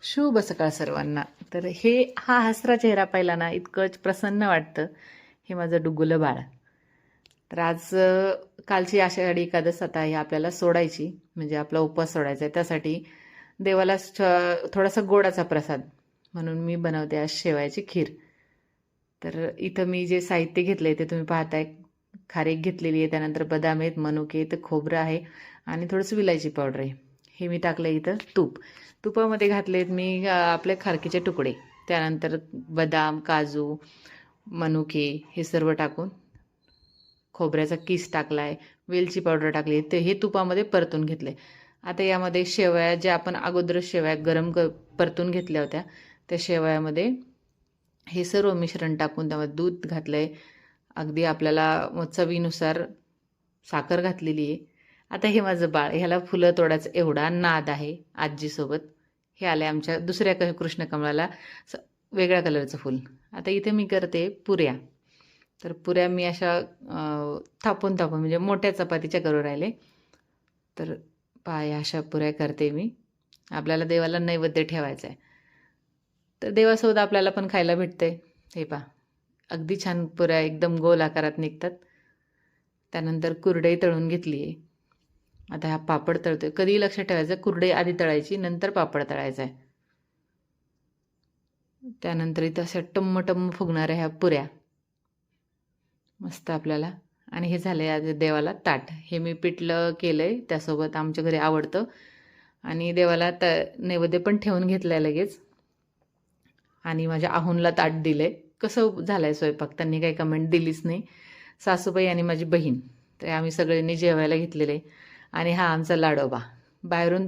शुभ सकाळ सर्वांना. तर हा हसरा चेहरा पाहिला ना इतकं प्रसन्न वाटतं. हे माझं डुगुलं बाळ. तर आज कालची आषाढी एकादश आता आहे आपल्याला सोडायची, म्हणजे आपला उपवास सोडायचा आहे. त्यासाठी देवाला थोडासा गोडाचा प्रसाद म्हणून मी बनवते आज शेवयाची खीर. तर इथं मी जे साहित्य घेतलंय ते तुम्ही पाहताय. खारीक घेतलेली आहे, त्यानंतर बदाम आहेत, मनुके आहेत, खोबरं आहे आणि थोडंसं विलायची पावडर आहे. हे मी टाकलं इथं तूप. तुपामध्ये घातलेत मी आपले खारकीचे तुकडे, त्यानंतर बदाम, काजू, मनुके हे सर्व टाकून खोबऱ्याचा किस टाकलाय, वेलची पावडर टाकली, ते हे तुपामध्ये परतून घेतले. आता यामध्ये शेवया ज्या आपण अगोदर शेवया परतून घेतल्या होत्या, त्या शेवयामध्ये हे सर्व मिश्रण टाकून त्यामध्ये दूध घातलंय. अगदी आपल्याला चवीनुसार साखर घातलेली आहे. आता हे माझं बाळ, ह्याला फुलं तोडायचा एवढा नाद आहे आजीसोबत. हे आले आमच्या दुसऱ्या कृष्णकमळाला वेगळ्या कलरचं फूल. आता इथे मी करते पुऱ्या. तर पुऱ्या मी अशा थापून थापून म्हणजे मोठ्या चपातीच्या करू राहिले. तर पाय अशा पुऱ्या करते मी. आपल्याला देवाला नैवेद्य ठेवायचा आहे, तर देवासोबत आपल्याला पण खायला भेटते. हे पहा, अगदी छान पुऱ्या एकदम गोल आकारात निघतात. त्यानंतर कुरडई तळून घेतली आहे. आता हा पापड तळतोय. कधीही लक्षात ठेवायचं, कुरडई आधी तळायची, नंतर पापड तळायचा आहे. त्यानंतर इथं अशा टम्म टम्म फुगणाऱ्या ह्या पुऱ्या मस्त आपल्याला. आणि हे झाले आज देवाला ताट. हे मी पिठलं केलंय, त्यासोबत आमच्या घरी आवडतं. आणि देवाला नैवेद्य पण ठेवून घेतलाय लगेच. आणि माझ्या आहुनला ताट दिलंय. कसं झालंय स्वयंपाक त्यांनी काही कमेंट दिलीच नाही. सासूबाई आणि माझी बहीण, तर आम्ही सगळ्यांनी जेवायला घेतलेले. आणि हा आमचा लाडोबा बाहेरून